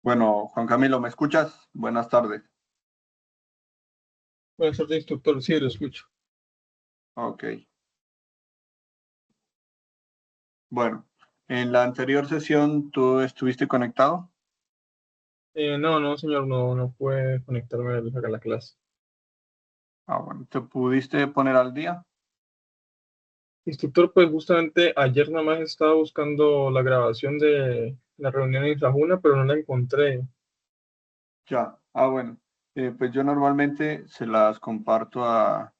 Bueno, Juan Camilo, ¿me escuchas? Buenas tardes. Buenas tardes, instructor. Sí, lo escucho. Ok. Bueno, en la anterior sesión tú estuviste conectado. No, no, señor, no puede conectarme a la clase. Ah, bueno, ¿te pudiste poner al día? Instructor, pues justamente ayer nada más estaba buscando la grabación de la reunión en Sajuna, pero no la encontré. Ya. Ah, bueno. Pues yo normalmente se las comparto a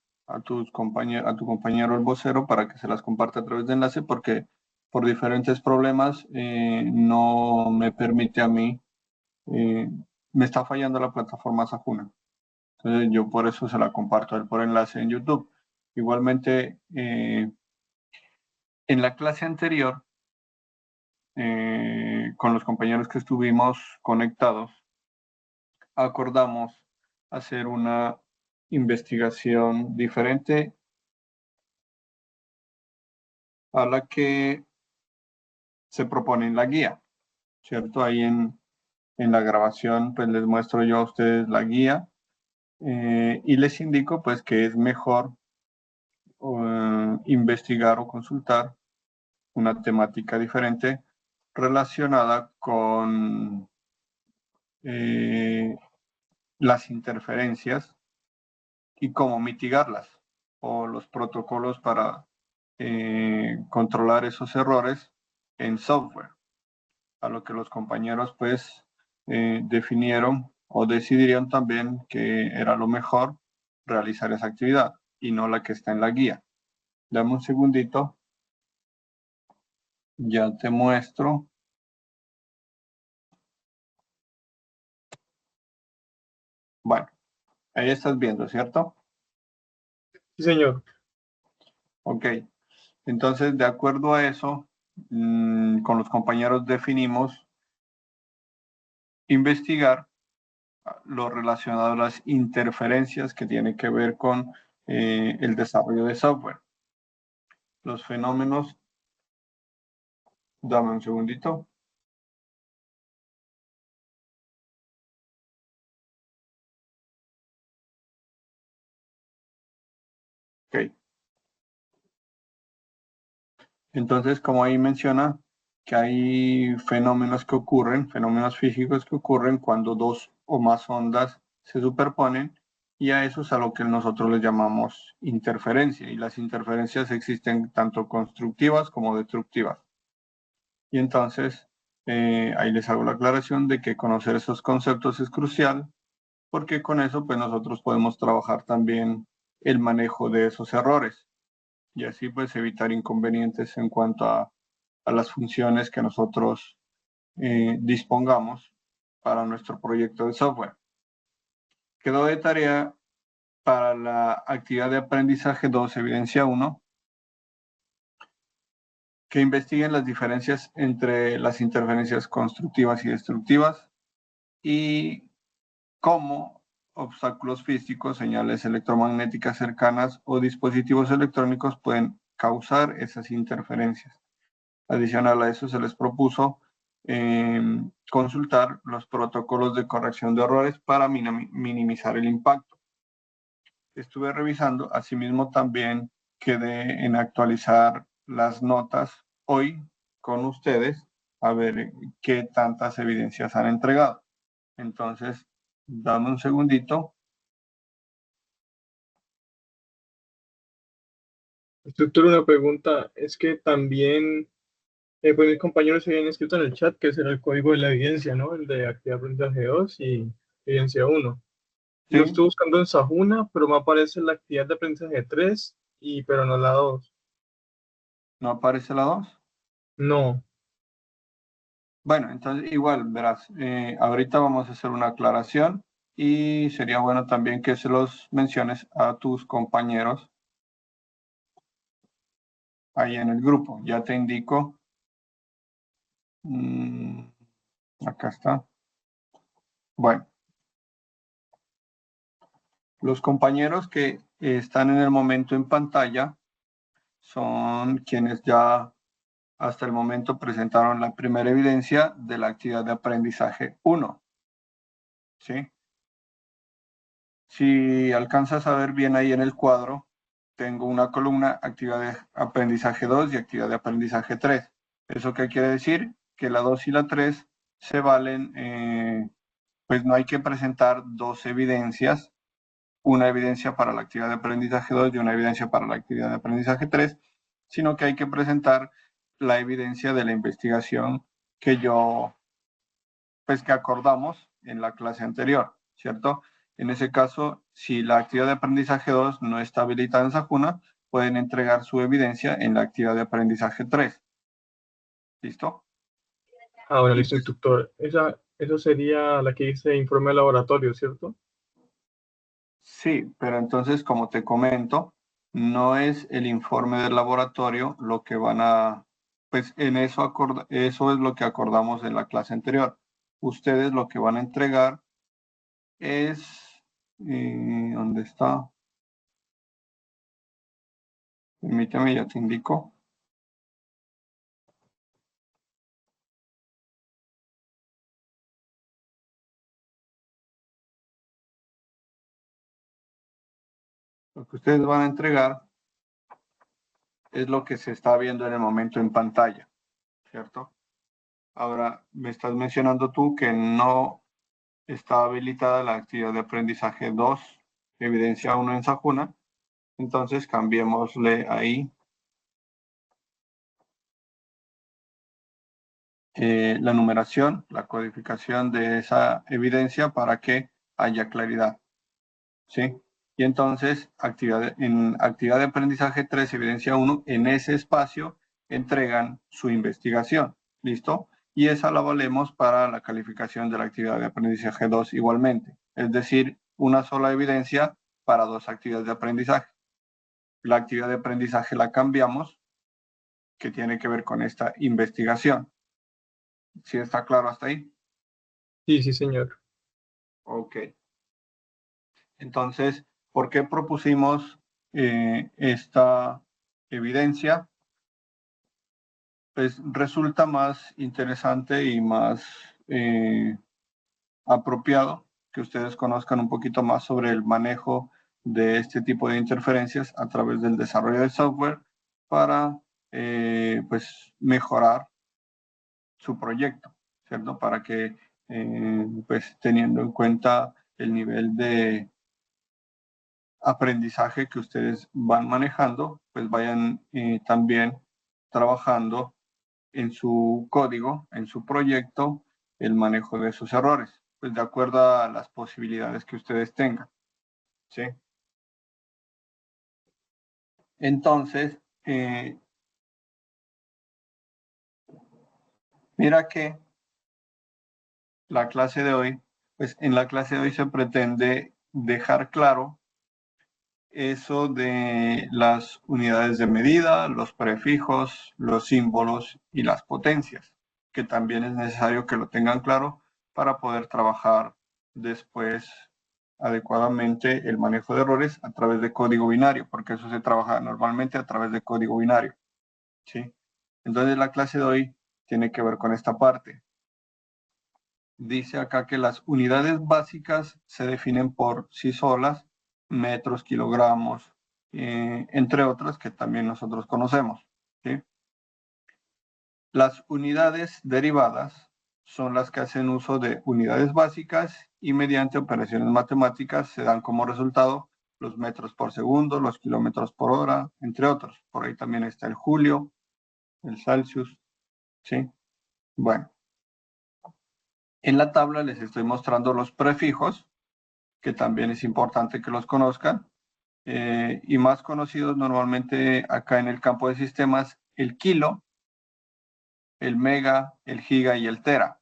tus compañeros, a tu compañero el vocero para que se las comparte a través de enlace porque por diferentes problemas no me permite a mí, eh, me está fallando la plataforma Sajuna. Entonces yo por eso se la comparto a él por enlace en YouTube. Igualmente, en la clase anterior, con los compañeros que estuvimos conectados, acordamos hacer una investigación diferente a la que se propone en la guía, ¿cierto? Ahí en la grabación, pues les muestro yo a ustedes la guía y les indico pues que es mejor investigar o consultar una temática diferente relacionada con las interferencias y cómo mitigarlas o los protocolos para controlar esos errores en software, a lo que los compañeros pues definieron o decidieron también que era lo mejor realizar esa actividad y no la que está en la guía. Dame un segundito, ya te muestro. Bueno, ahí estás viendo, ¿cierto? Sí, señor. Ok, entonces de acuerdo a eso, con los compañeros definimos investigar lo relacionado a las interferencias que tienen que ver con el desarrollo de software. Los fenómenos, dame un segundito. Ok, entonces como ahí menciona que hay fenómenos que ocurren, fenómenos físicos que ocurren cuando dos o más ondas se superponen y a eso es a lo que nosotros le llamamos interferencia y las interferencias existen tanto constructivas como destructivas. Y entonces, ahí les hago la aclaración de que conocer esos conceptos es crucial, porque con eso, pues nosotros podemos trabajar también el manejo de esos errores y así, pues, evitar inconvenientes en cuanto a las funciones que nosotros dispongamos para nuestro proyecto de software. Quedó de tarea para la actividad de aprendizaje 2, evidencia 1, que investiguen las diferencias entre las interferencias constructivas y destructivas y como obstáculos físicos, señales electromagnéticas cercanas o dispositivos electrónicos pueden causar esas interferencias. Adicional a eso, se les propuso consultar los protocolos de corrección de errores para minimizar el impacto. Estuve revisando, asimismo también quedé en actualizar las notas hoy con ustedes a ver qué tantas evidencias han entregado. Entonces, dame un segundito. Instructor, una pregunta. Es que también, pues mis compañeros se habían escrito en el chat que ese era el código de la evidencia, ¿no? El de actividad aprendizaje 2 y evidencia 1. Lo Sí, estoy buscando en Sajuna, pero me aparece la actividad de aprendizaje 3 pero no la 2. no aparece la 2. No. Bueno, entonces igual, verás, ahorita vamos a hacer una aclaración y sería bueno también que se los menciones a tus compañeros ahí en el grupo. Ya te indico, mm, acá está. Bueno, los compañeros que están en el momento en pantalla son quienes ya hasta el momento presentaron la primera evidencia de la actividad de aprendizaje 1. ¿Sí? Si alcanzas a ver bien ahí en el cuadro, tengo una columna actividad de aprendizaje 2 y actividad de aprendizaje 3. ¿Eso qué quiere decir? Que la 2 y la 3 se valen, pues no hay que presentar dos evidencias, una evidencia para la actividad de aprendizaje 2 y una evidencia para la actividad de aprendizaje 3, sino que hay que presentar la evidencia de la investigación que que acordamos en la clase anterior, ¿cierto? En ese caso, si la actividad de aprendizaje 2 no está habilitada en Sajuna, pueden entregar su evidencia en la actividad de aprendizaje 3. ¿Listo? Ah, bueno, Y listo, pues, instructor. Esa sería la que dice informe de laboratorio, ¿cierto? sí, pero entonces, como te comento, no es el informe del laboratorio lo que pues en eso es lo que acordamos en la clase anterior. Ustedes lo que van a entregar es, ¿dónde está? Permítame, ya te indico. Lo que ustedes van a entregar es lo que se está viendo en el momento en pantalla, ¿cierto? Ahora, me estás mencionando tú que no está habilitada la actividad de aprendizaje 2, evidencia 1 en Sajuna. Entonces, cambiémosle ahí la numeración, la codificación de esa evidencia para que haya claridad, ¿sí? Y entonces, en actividad de aprendizaje 3, evidencia 1, en ese espacio entregan su investigación, ¿listo? Y esa la valemos para la calificación de la actividad de aprendizaje 2 igualmente, es decir, una sola evidencia para dos actividades de aprendizaje. La actividad de aprendizaje la cambiamos, que tiene que ver con esta investigación. ¿Sí está claro hasta ahí? Sí, sí, señor. Ok. Entonces, ¿por qué propusimos esta evidencia? Pues resulta más interesante y más eh, apropiado que ustedes conozcan un poquito más sobre el manejo de este tipo de interferencias a través del desarrollo de software para pues mejorar su proyecto, ¿cierto? Para que pues teniendo en cuenta el nivel de aprendizaje que ustedes van manejando, pues vayan también trabajando en su código, en su proyecto, el manejo de esos errores, pues de acuerdo a las posibilidades que ustedes tengan, ¿sí? Entonces, mira que la clase de hoy, pues en la clase de hoy se pretende dejar claro eso de las unidades de medida, los prefijos, los símbolos y las potencias, que también es necesario que lo tengan claro para poder trabajar después adecuadamente el manejo de errores a través de código binario, porque eso se trabaja normalmente a través de código binario, ¿sí? Entonces la clase de hoy tiene que ver con esta parte. Dice acá que las unidades básicas se definen por sí solas, metros, kilogramos, entre otras que también nosotros conocemos, ¿sí? Las unidades derivadas son las que hacen uso de unidades básicas y mediante operaciones matemáticas se dan como resultado los metros por segundo, los kilómetros por hora, entre otros. Por ahí también está el julio, el Celsius, ¿sí? Bueno, en la tabla les estoy mostrando los prefijos, que también es importante que los conozcan, y más conocidos normalmente acá en el campo de sistemas, el kilo, el mega, el giga y el tera,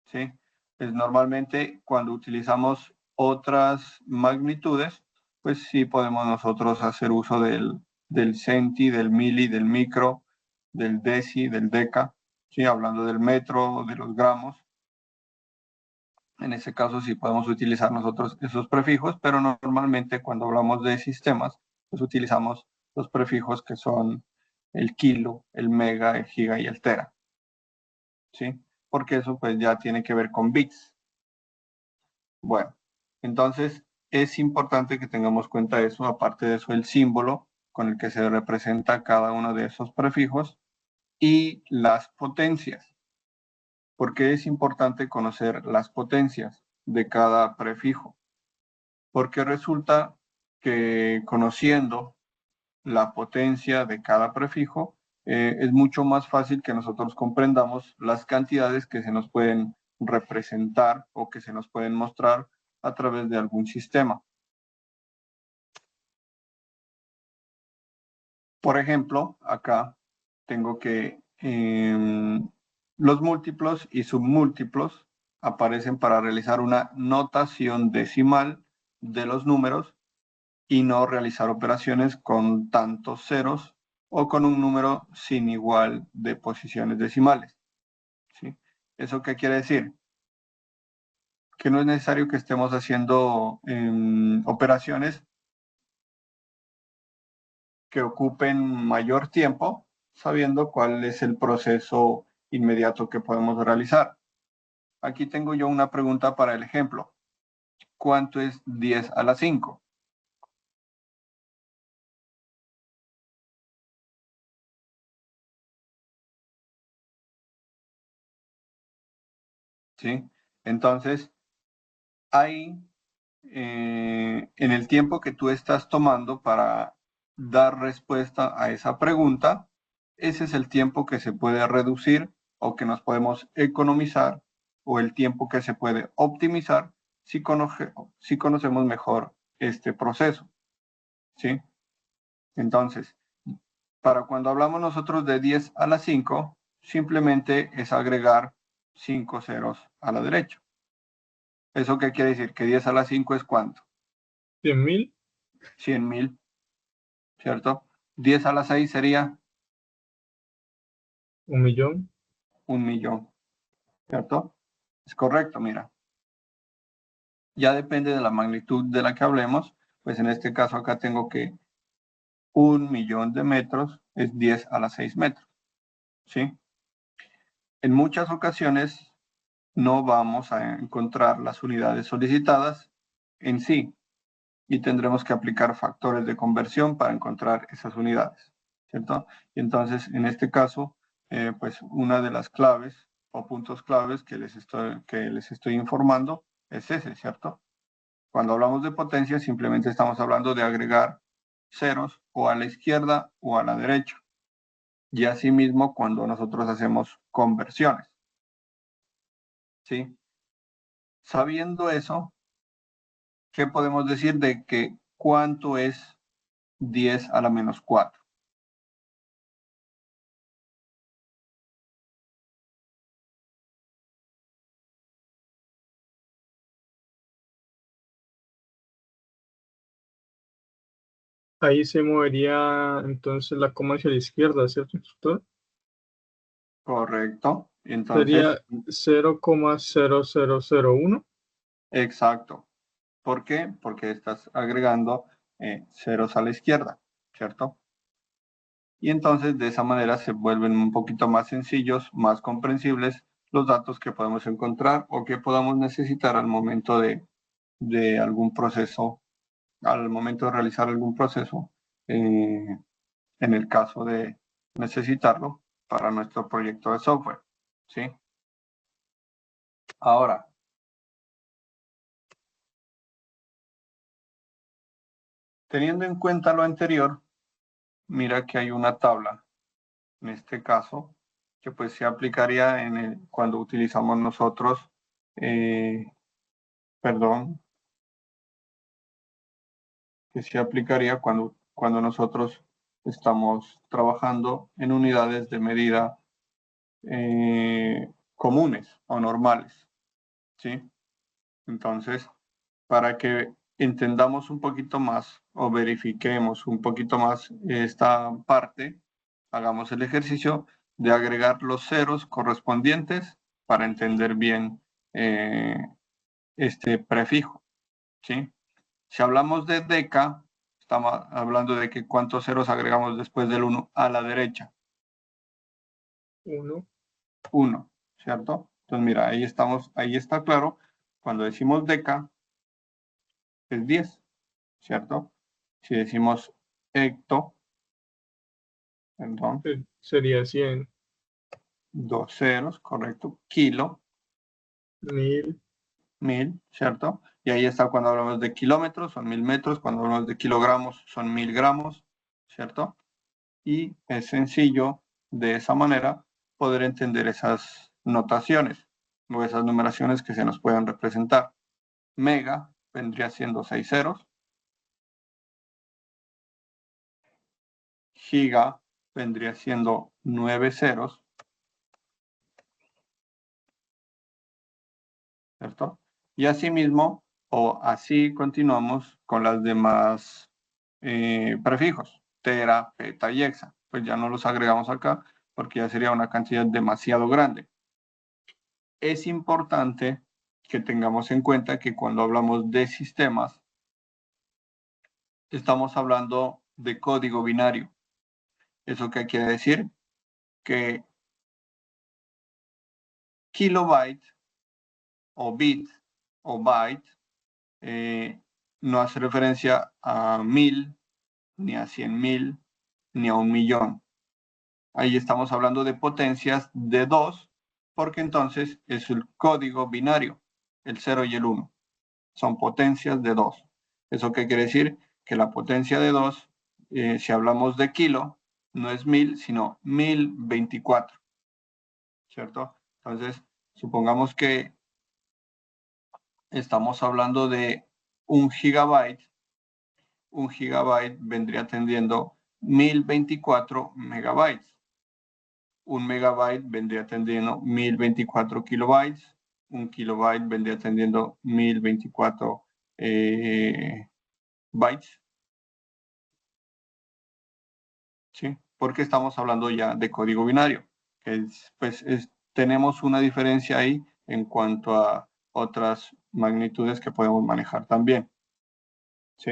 ¿sí? Pues normalmente cuando utilizamos otras magnitudes, pues sí podemos nosotros hacer uso del centi, del mili, del micro, del deci, del deca, ¿sí? Hablando del metro, de los gramos. En ese caso sí podemos utilizar nosotros esos prefijos, pero normalmente cuando hablamos de sistemas, pues utilizamos los prefijos que son el kilo, el mega, el giga y el tera. ¿Sí? Porque eso pues ya tiene que ver con bits. Bueno, entonces es importante que tengamos cuenta de eso. Aparte de eso, el símbolo con el que se representa cada uno de esos prefijos y las potencias. ¿Por qué es importante conocer las potencias de cada prefijo? Porque resulta que conociendo la potencia de cada prefijo, es mucho más fácil que nosotros comprendamos las cantidades que se nos pueden representar o que se nos pueden mostrar a través de algún sistema. Por ejemplo, acá tengo que los múltiplos y submúltiplos aparecen para realizar una notación decimal de los números y no realizar operaciones con tantos ceros o con un número sin igual de posiciones decimales. ¿Sí? ¿Eso qué quiere decir? Que no es necesario que estemos haciendo operaciones que ocupen mayor tiempo, sabiendo cuál es el proceso inmediato que podemos realizar. Aquí tengo yo una pregunta para el ejemplo. ¿Cuánto es 10 a la 5? ¿Sí? Entonces, hay en el tiempo que tú estás tomando para dar respuesta a esa pregunta, ese es el tiempo que se puede reducir o que nos podemos economizar o el tiempo que se puede optimizar si conocemos mejor este proceso. ¿Sí? Entonces, para cuando hablamos nosotros de 10 a la 5, simplemente es agregar 5 ceros a la derecha. ¿Eso qué quiere decir? Que 10 a la 5 es ¿cuánto? 100.000, 100.000. ¿Cierto? 10 a la 6 sería 1.000.000. 1.000.000, ¿cierto? Es correcto, mira. Ya depende de la magnitud de la que hablemos, pues en este caso acá tengo que 1.000.000 de metros es 10 a la 6 metros, ¿sí? En muchas ocasiones no vamos a encontrar las unidades solicitadas en sí y tendremos que aplicar factores de conversión para encontrar esas unidades, ¿cierto? Y entonces, en este caso, pues una de las claves o puntos claves que les estoy informando es ese, ¿cierto? Cuando hablamos de potencia, simplemente estamos hablando de agregar ceros o a la izquierda o a la derecha. Y asimismo, cuando nosotros hacemos conversiones, ¿sí? Sabiendo eso, ¿qué podemos decir de que cuánto es 10 a la menos 4? Ahí se movería entonces la coma hacia la izquierda, ¿cierto, instructor? Correcto. Sería Entonces, 0,0001. exacto. ¿Por qué? Porque estás agregando ceros a la izquierda, ¿cierto? Y entonces de esa manera se vuelven un poquito más sencillos, más comprensibles los datos que podemos encontrar o que podamos necesitar al momento de algún proceso, al momento de realizar algún proceso, en el caso de necesitarlo para nuestro proyecto de software, ¿sí? Ahora, teniendo en cuenta lo anterior, mira que hay una tabla, en este caso, que pues se aplicaría cuando utilizamos nosotros, perdón, que se aplicaría cuando nosotros estamos trabajando en unidades de medida comunes o normales, ¿sí? Entonces, para que entendamos un poquito más o verifiquemos un poquito más esta parte, hagamos el ejercicio de agregar los ceros correspondientes para entender bien este prefijo, ¿sí? Si hablamos de deca, Estamos hablando de que cuántos ceros agregamos después del 1 a la derecha. 1. 1, ¿cierto? Entonces, mira, ahí estamos, ahí está claro. Cuando decimos deca, es 10, ¿cierto? Si decimos hecto, perdón, Sería 100. 2 ceros, correcto. Kilo, 1000. 1000, ¿cierto? Y ahí está cuando hablamos de kilómetros, son 1000 metros. Cuando hablamos de kilogramos, son 1000 gramos, ¿cierto? Y es sencillo de esa manera poder entender esas notaciones o esas numeraciones que se nos puedan representar. Mega vendría siendo 6 ceros. Giga vendría siendo 9 ceros, ¿cierto? Y asimismo, o así continuamos con las demás prefijos, tera, peta y hexa. Pues ya no los agregamos acá porque ya sería una cantidad demasiado grande. Es importante que tengamos en cuenta que cuando hablamos de sistemas, estamos hablando de código binario. ¿Eso qué quiere decir? Que kilobyte o bit o byte no hace referencia a 1000, ni a 100.000, ni a 1.000.000. Ahí estamos hablando de potencias de 2, porque entonces es el código binario, el 0 y el 1. Son potencias de 2. ¿Eso qué quiere decir? Que la potencia de 2, si hablamos de kilo, no es 1000, sino 1024. ¿Cierto? Entonces, supongamos que estamos hablando de 1 gigabyte. 1 gigabyte vendría atendiendo 1024 megabytes. 1 megabyte vendría atendiendo 1024 kilobytes. 1 kilobyte vendría atendiendo 1024 bytes. ¿Sí? Porque estamos hablando ya de código binario. Tenemos una diferencia ahí en cuanto a otras magnitudes que podemos manejar también. ¿Sí?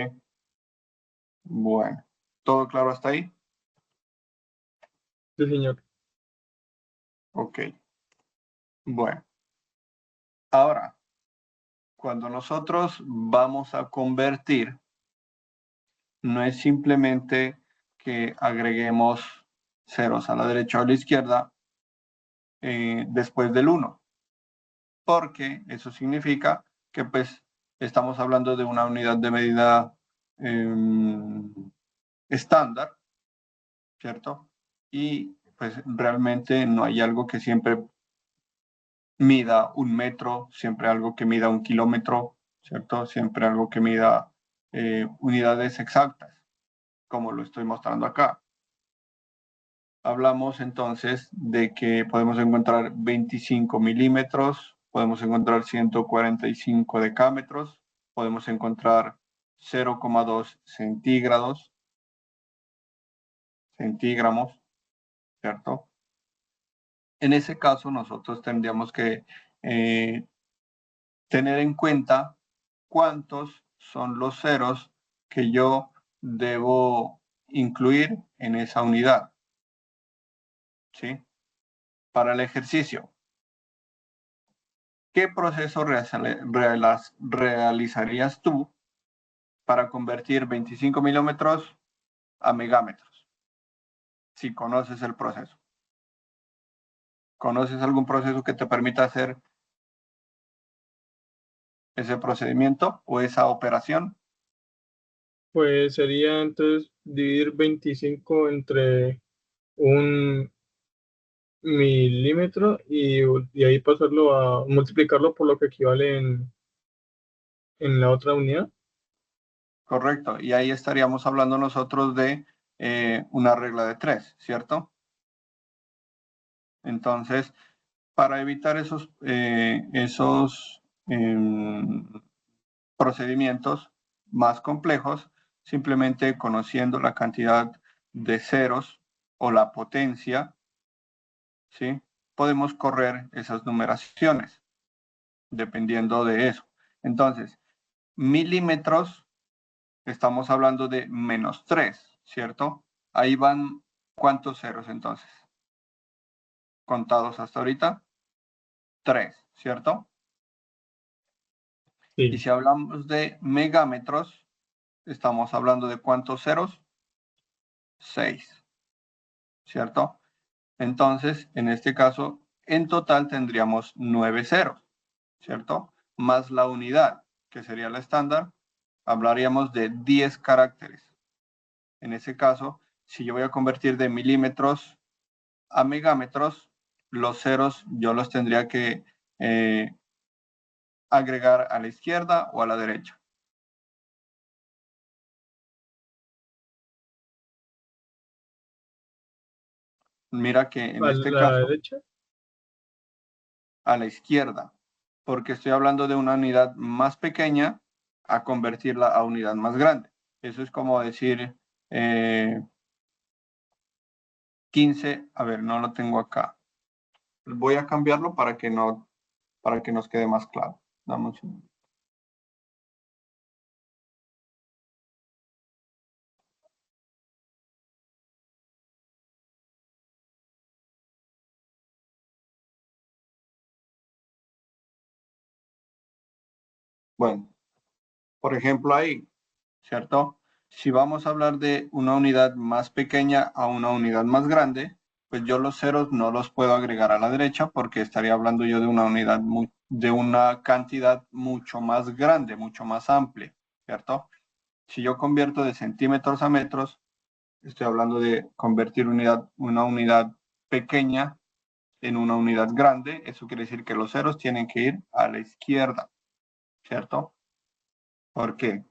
Bueno, ¿todo claro hasta ahí? Sí, señor. Ok. Bueno, ahora, cuando nosotros vamos a convertir, no es simplemente que agreguemos ceros a la derecha o a la izquierda después del 1, porque eso significa que pues estamos hablando de una unidad de medida estándar, ¿cierto? Y pues realmente no hay algo que siempre mida 1 metro, siempre algo que mida 1 kilómetro, ¿cierto? Siempre algo que mida unidades exactas, como lo estoy mostrando acá. Hablamos entonces de que podemos encontrar 25 milímetros, podemos encontrar 145 decámetros, podemos encontrar 0,2 centígramos, ¿cierto? En ese caso, nosotros tendríamos que tener en cuenta cuántos son los ceros que yo debo incluir en esa unidad, ¿sí? Para el ejercicio, ¿qué proceso realizarías tú para convertir 25 milímetros a megámetros? Si conoces el proceso. ¿Conoces algún proceso que te permita hacer ese procedimiento o esa operación? Pues sería entonces dividir 25 entre 1 milímetro y ahí pasarlo a multiplicarlo por lo que equivale en la otra unidad. Correcto. Y ahí estaríamos hablando nosotros de una regla de 3, ¿cierto? Entonces, para evitar esos procedimientos más complejos, simplemente conociendo la cantidad de ceros o la potencia, ¿sí? Podemos correr esas numeraciones dependiendo de eso. Entonces, milímetros estamos hablando de -3, ¿cierto? Ahí van, ¿cuántos ceros entonces? Contados hasta ahorita, 3, ¿cierto? Sí. Y si hablamos de megámetros, estamos hablando de ¿cuántos ceros? 6, ¿cierto? Entonces, en este caso, en total tendríamos 9 ceros, ¿cierto? Más la unidad, que sería la estándar, hablaríamos de 10 caracteres. En ese caso, si yo voy a convertir de milímetros a megámetros, los ceros yo los tendría que agregar a la izquierda o a la derecha. Mira que en ¿A este la caso, derecha? a la izquierda, porque estoy hablando de una unidad más pequeña a convertirla a unidad más grande. Eso es como decir 15, a ver, no lo tengo acá. Voy a cambiarlo para que nos quede más claro. Dame un segundo. Bueno, por ejemplo ahí, ¿cierto? Si vamos a hablar de una unidad más pequeña a una unidad más grande, pues yo los ceros no los puedo agregar a la derecha porque estaría hablando yo de una unidad, de una cantidad mucho más grande, mucho más amplia, ¿cierto? Si yo convierto de centímetros a metros, estoy hablando de convertir una unidad pequeña en una unidad grande. Eso quiere decir que los ceros tienen que ir a la izquierda, ¿cierto? ¿Por qué?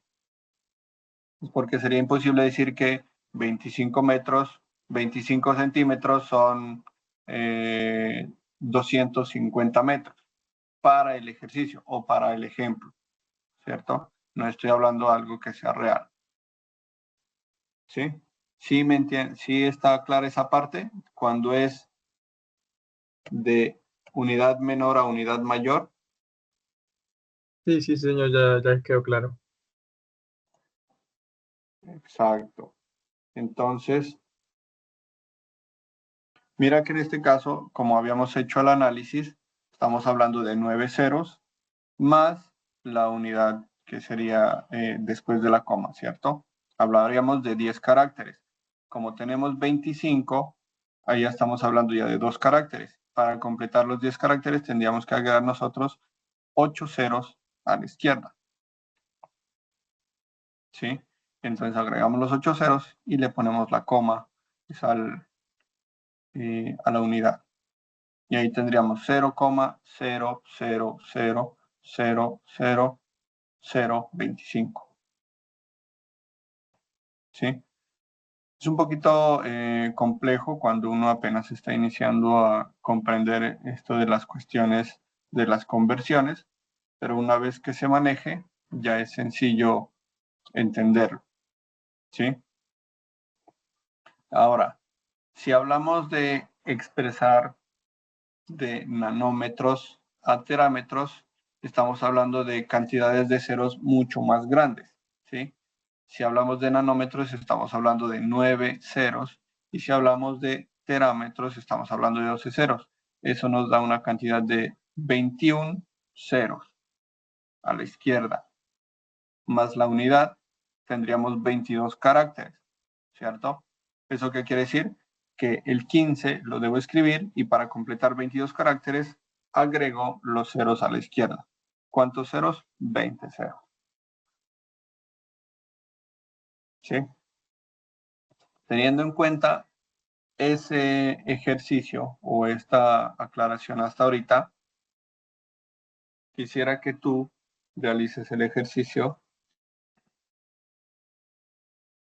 Porque sería imposible decir que 25 metros, 25 centímetros son 250 metros para el ejercicio o para el ejemplo, ¿cierto? No estoy hablando de algo que sea real. ¿Sí? ¿Sí me entiende? ¿Sí está clara esa parte? Cuando es de unidad menor a unidad mayor. Sí, sí, señor, ya quedó claro. Exacto. Entonces, mira que en este caso, como habíamos hecho el análisis, estamos hablando de 9 ceros más la unidad que sería después de la coma, ¿cierto? Hablaríamos de 10 caracteres. Como tenemos 25, ahí ya estamos hablando ya de 2 caracteres. Para completar los 10 caracteres tendríamos que agregar nosotros 8 ceros a la izquierda, ¿sí? Entonces agregamos los 8 ceros y le ponemos la coma pues, a la unidad. Y ahí tendríamos 0,000000025. ¿Sí? Es un poquito complejo cuando uno apenas está iniciando a comprender esto de las cuestiones de las conversiones, pero una vez que se maneje, ya es sencillo entenderlo. ¿Sí? Ahora, si hablamos de expresar de nanómetros a terámetros, estamos hablando de cantidades de ceros mucho más grandes, ¿sí? Si hablamos de nanómetros, estamos hablando de 9 ceros, y si hablamos de terámetros, estamos hablando de 12 ceros. Eso nos da una cantidad de 21 ceros a la izquierda, más la unidad, tendríamos 22 caracteres, ¿cierto? ¿Eso qué quiere decir? Que el 15 lo debo escribir y para completar 22 caracteres agrego los ceros a la izquierda. ¿Cuántos ceros? 20 ceros. ¿Sí? Teniendo en cuenta ese ejercicio o esta aclaración hasta ahorita, quisiera que tú realices el ejercicio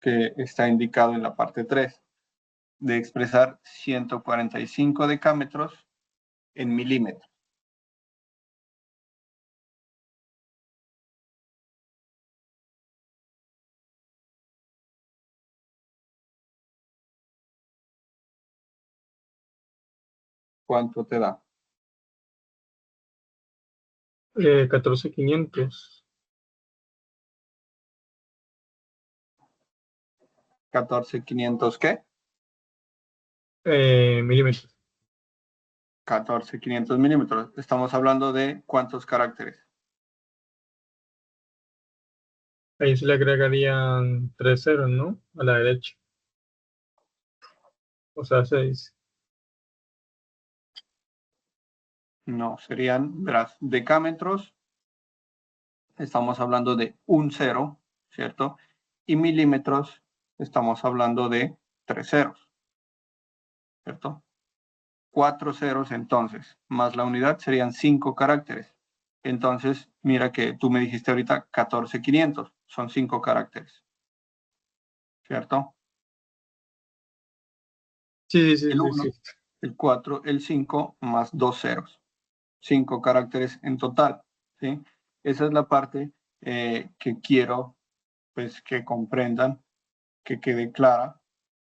que está indicado en la parte 3 de expresar 145 decámetros en milímetros. ¿Cuánto te da? 14.500. 14500, ¿qué? Milímetros. 14500 milímetros. Estamos hablando de ¿cuántos caracteres? Ahí se le agregarían 3 ceros, ¿no? A la derecha. O sea, 6. No, serían, verás, decámetros. Estamos hablando de un cero, ¿cierto? Y milímetros, estamos hablando de 3 ceros, ¿cierto? 4 ceros entonces, más la unidad serían 5 caracteres. Entonces, mira que tú me dijiste ahorita 14500, son 5 caracteres, ¿cierto? Sí, sí, El sí, 1, sí, sí. el 4, el 5, más 2 ceros. 5 caracteres en total, ¿sí? Esa es la parte que quiero, pues, que comprendan, que quede clara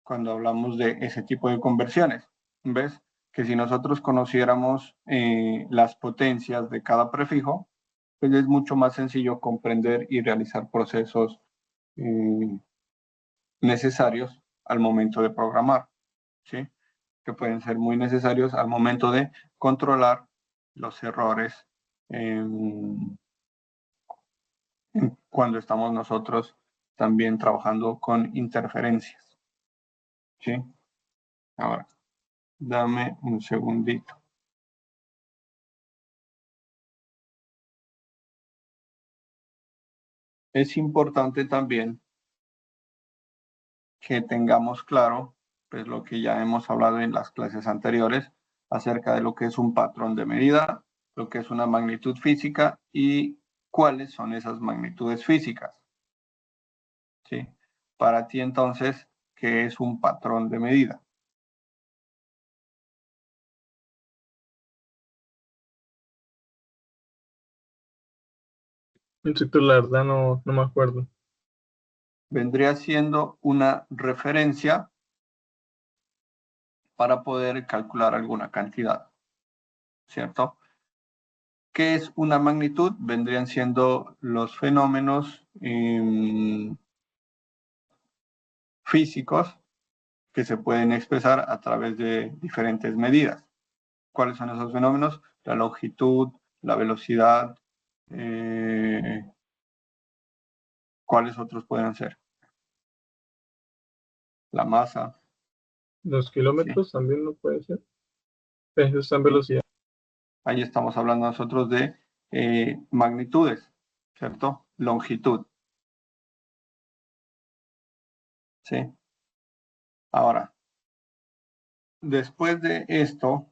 cuando hablamos de ese tipo de conversiones. ¿Ves? Que si nosotros conociéramos las potencias de cada prefijo, pues es mucho más sencillo comprender y realizar procesos eh, necesarios al momento de programar, ¿sí? Que pueden ser muy necesarios al momento de controlar los errores cuando estamos nosotros también trabajando con interferencias, ¿sí? Ahora, dame un segundito. Es importante también que tengamos claro, pues lo que ya hemos hablado en las clases anteriores, acerca de lo que es un patrón de medida, lo que es una magnitud física y cuáles son esas magnitudes físicas, ¿sí? Para ti entonces, ¿qué es un patrón de medida? Instructor, la verdad no me acuerdo. Vendría siendo una referencia para poder calcular alguna cantidad, ¿cierto? ¿Qué es una magnitud? Vendrían siendo los fenómenos físicos que se pueden expresar a través de diferentes medidas. ¿Cuáles son esos fenómenos? La longitud, la velocidad, ¿cuáles otros pueden ser? La masa, Los ¿sí? kilómetros también no puede ser. Eso está en ¿Sí? velocidad. Ahí estamos hablando nosotros de magnitudes, ¿cierto? Longitud, ¿sí? Ahora, después de esto,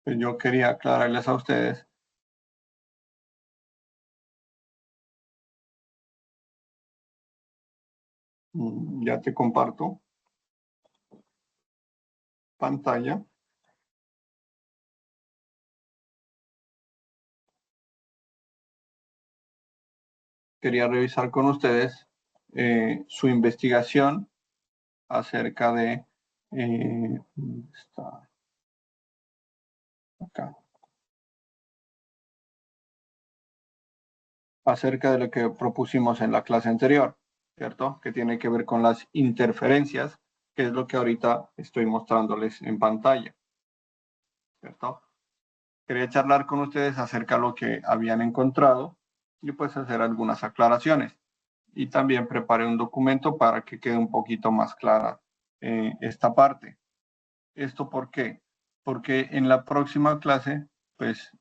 pues yo quería aclararles a ustedes. Ya te comparto pantalla. Quería revisar con ustedes su investigación acerca de está acá, acerca de lo que propusimos en la clase anterior, ¿cierto? Que tiene que ver con las interferencias, que es lo que ahorita estoy mostrándoles en pantalla, ¿cierto? Quería charlar con ustedes acerca de lo que habían encontrado y pues hacer algunas aclaraciones. Y también preparé un documento para que quede un poquito más clara esta parte. ¿Esto por qué? Porque en la próxima clase, pues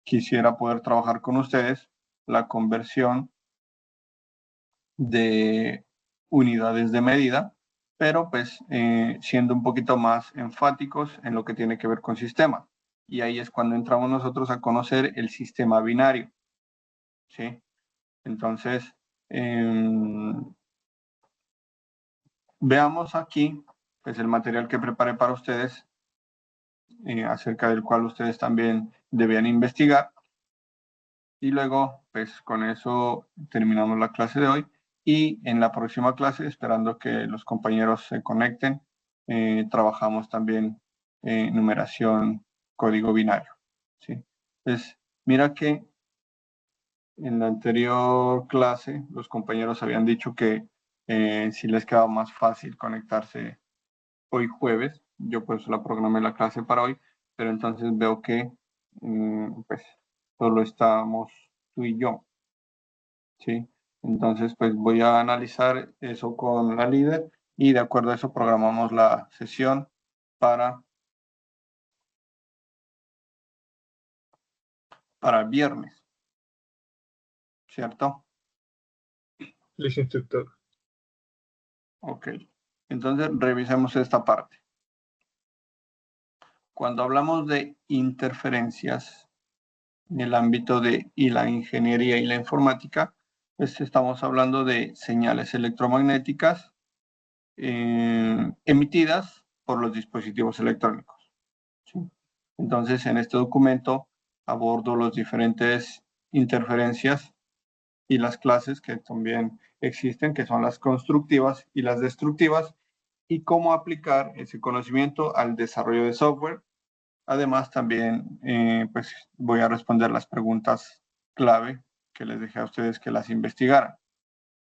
quisiera poder trabajar con ustedes la conversión de unidades de medida, pero pues siendo un poquito más enfáticos en lo que tiene que ver con sistemas. Y ahí es cuando entramos nosotros a conocer el sistema binario, ¿sí? Entonces, veamos aquí, pues el material que preparé para ustedes, acerca del cual ustedes también debían investigar. Y luego, pues con eso terminamos la clase de hoy. Y en la próxima clase, esperando que los compañeros se conecten, trabajamos también numeración código binario, ¿sí? Pues mira que en la anterior clase los compañeros habían dicho que si les queda más fácil conectarse hoy jueves. Yo pues la programé la clase para hoy, pero entonces veo que pues solo estamos tú y yo, ¿sí? Entonces pues voy a analizar eso con la líder y de acuerdo a eso programamos la sesión para el viernes, ¿cierto? Listo, instructor. Ok. Entonces revisemos esta parte. Cuando hablamos de interferencias en el ámbito de la ingeniería y la informática, pues estamos hablando de señales electromagnéticas emitidas por los dispositivos electrónicos, ¿sí? Entonces, en este documento abordo las diferentes interferencias y las clases que también existen, que son las constructivas y las destructivas, y cómo aplicar ese conocimiento al desarrollo de software. Además, también pues voy a responder las preguntas clave que les dejé a ustedes que las investigaran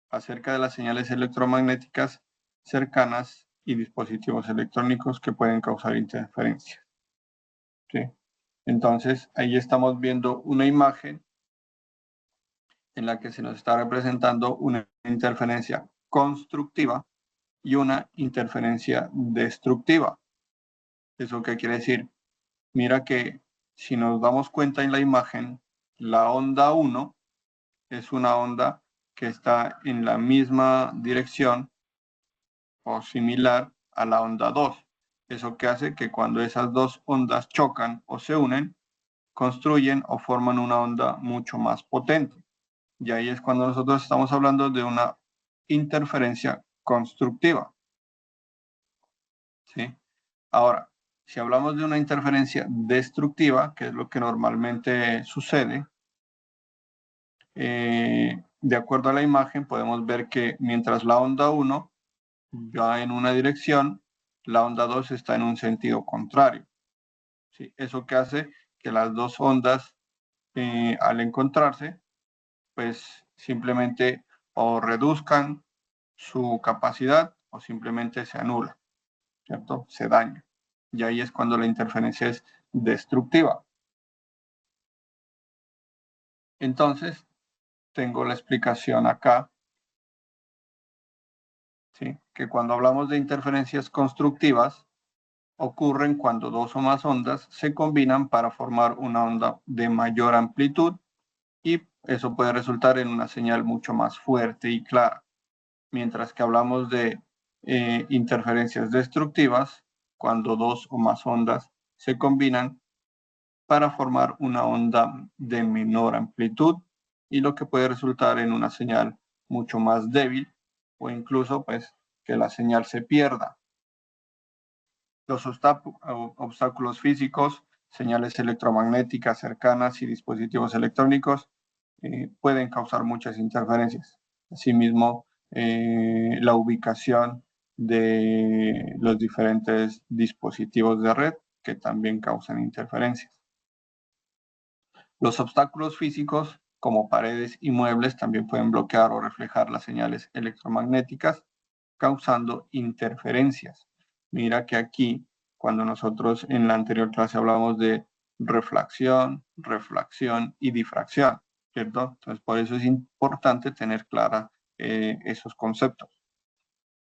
acerca de las señales electromagnéticas cercanas y dispositivos electrónicos que pueden causar interferencias, ¿sí? Entonces, ahí estamos viendo una imagen en la que se nos está representando una interferencia constructiva y una interferencia destructiva. ¿Eso qué quiere decir? Mira que si nos damos cuenta en la imagen, la onda 1 es una onda que está en la misma dirección o similar a la onda 2. Eso que hace que cuando esas dos ondas chocan o se unen, construyen o forman una onda mucho más potente. Y ahí es cuando nosotros estamos hablando de una interferencia constructiva, ¿sí? Ahora, si hablamos de una interferencia destructiva, que es lo que normalmente sucede, de acuerdo a la imagen podemos ver que mientras la onda 1 va en una dirección, la onda 2 está en un sentido contrario, ¿sí? Eso que hace que las dos ondas al encontrarse, pues simplemente o reduzcan su capacidad o simplemente se anula, ¿cierto? Se daña. Y ahí es cuando la interferencia es destructiva. Entonces, tengo la explicación acá, ¿sí? Que cuando hablamos de interferencias constructivas, ocurren cuando dos o más ondas se combinan para formar una onda de mayor amplitud y eso puede resultar en una señal mucho más fuerte y clara. Mientras que hablamos de interferencias destructivas, cuando dos o más ondas se combinan para formar una onda de menor amplitud y lo que puede resultar en una señal mucho más débil o incluso pues que la señal se pierda. Los obstáculos físicos, señales electromagnéticas cercanas y dispositivos electrónicos pueden causar muchas interferencias. Asimismo, la ubicación de los diferentes dispositivos de red que también causan interferencias. Los obstáculos físicos, como paredes y muebles, también pueden bloquear o reflejar las señales electromagnéticas, causando interferencias. Mira que aquí, cuando nosotros en la anterior clase hablamos de refracción, reflexión y difracción, ¿cierto? Entonces, por eso es importante tener clara esos conceptos.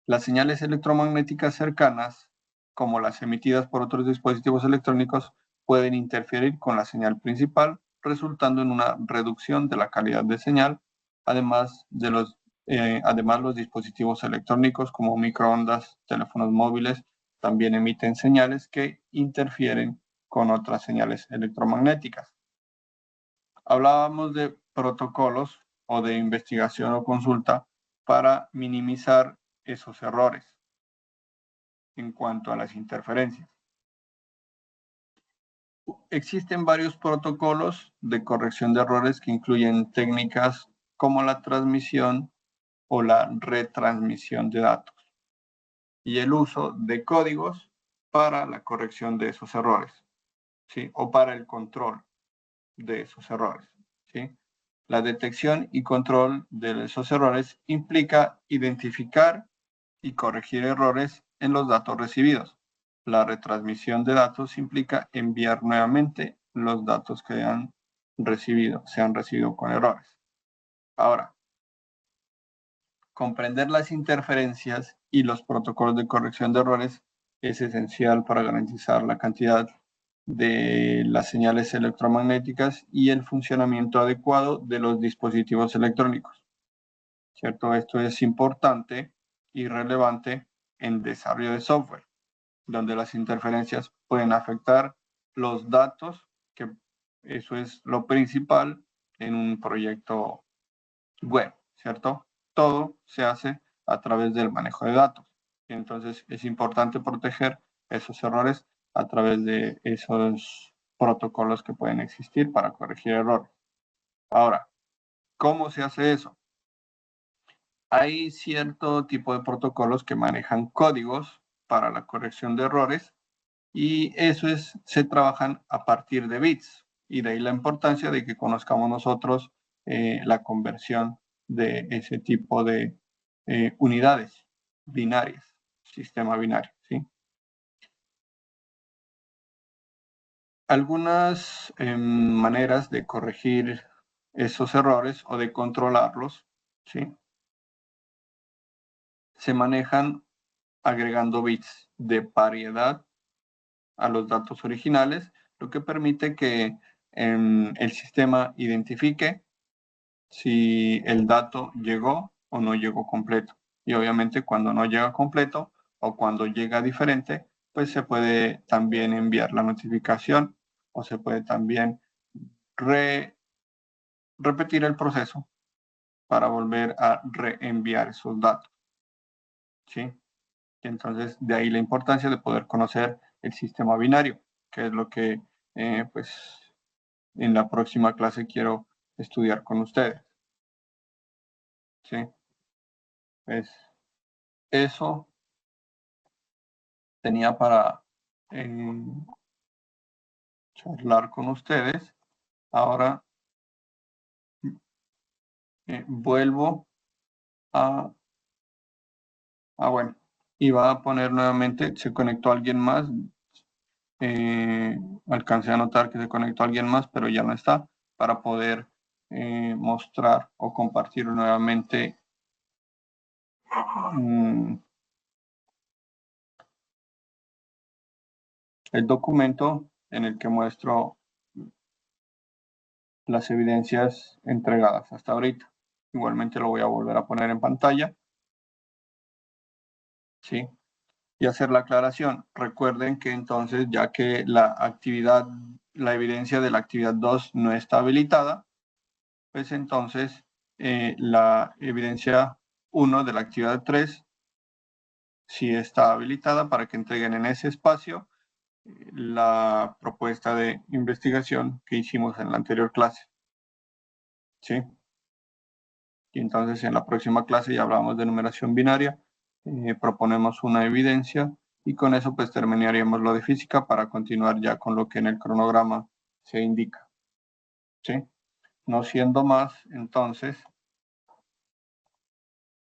Las señales electromagnéticas cercanas, como las emitidas por otros dispositivos electrónicos, pueden interferir con la señal principal, resultando en una reducción de la calidad de señal. Además, los dispositivos electrónicos como microondas, teléfonos móviles, también emiten señales que interfieren con otras señales electromagnéticas. Hablábamos de protocolos o de investigación o consulta para minimizar esos errores en cuanto a las interferencias. Existen varios protocolos de corrección de errores que incluyen técnicas como la transmisión o la retransmisión de datos y el uso de códigos para la corrección de esos errores, ¿sí? O para el control de esos errores, ¿sí? La detección y control de esos errores implica identificar y corregir errores en los datos recibidos. La retransmisión de datos implica enviar nuevamente los datos que se han recibido con errores. Ahora, comprender las interferencias y los protocolos de corrección de errores es esencial para garantizar la cantidad de las señales electromagnéticas y el funcionamiento adecuado de los dispositivos electrónicos. ¿Cierto? Esto es importante y relevante en desarrollo de software, donde las interferencias pueden afectar los datos, que eso es lo principal en un proyecto web, ¿cierto? Todo se hace a través del manejo de datos. Entonces es importante proteger esos errores a través de esos protocolos que pueden existir para corregir errores. Ahora, ¿cómo se hace eso? Hay cierto tipo de protocolos que manejan códigos para la corrección de errores y se trabajan a partir de bits. Y de ahí la importancia de que conozcamos nosotros la conversión de ese tipo de unidades binarias, sistema binario, ¿sí? Algunas maneras de corregir esos errores o de controlarlos, ¿sí? Se manejan agregando bits de paridad a los datos originales, lo que permite que el sistema identifique si el dato llegó o no llegó completo. Y obviamente cuando no llega completo o cuando llega diferente, pues se puede también enviar la notificación o se puede también repetir el proceso para volver a reenviar esos datos. ¿Sí? Entonces, de ahí la importancia de poder conocer el sistema binario, que es lo que pues en la próxima clase quiero estudiar con ustedes. ¿Sí? Pues eso tenía para charlar con ustedes. Ahora vuelvo a... bueno, iba a poner nuevamente, se conectó alguien más. Alcancé a notar que se conectó alguien más, pero ya no está, para poder mostrar o compartir nuevamente el documento en el que muestro las evidencias entregadas hasta ahorita. Igualmente lo voy a volver a poner en pantalla. ¿Sí? Y hacer la aclaración. Recuerden que entonces, ya que la evidencia de la actividad 2 no está habilitada, pues entonces la evidencia 1 de la actividad 3 sí está habilitada para que entreguen en ese espacio la propuesta de investigación que hicimos en la anterior clase. ¿Sí? Y entonces en la próxima clase ya hablamos de numeración binaria, proponemos una evidencia y con eso pues terminaríamos lo de física para continuar ya con lo que en el cronograma se indica. ¿Sí? No siendo más, entonces,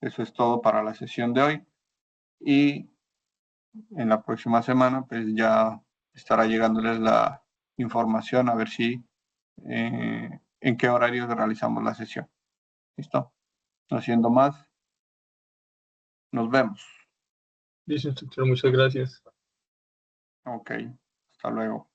eso es todo para la sesión de hoy y en la próxima semana pues ya estará llegándoles la información a ver si en qué horarios realizamos la sesión. ¿Listo? No siendo más, nos vemos. Listo, instructor, muchas gracias. Ok, hasta luego.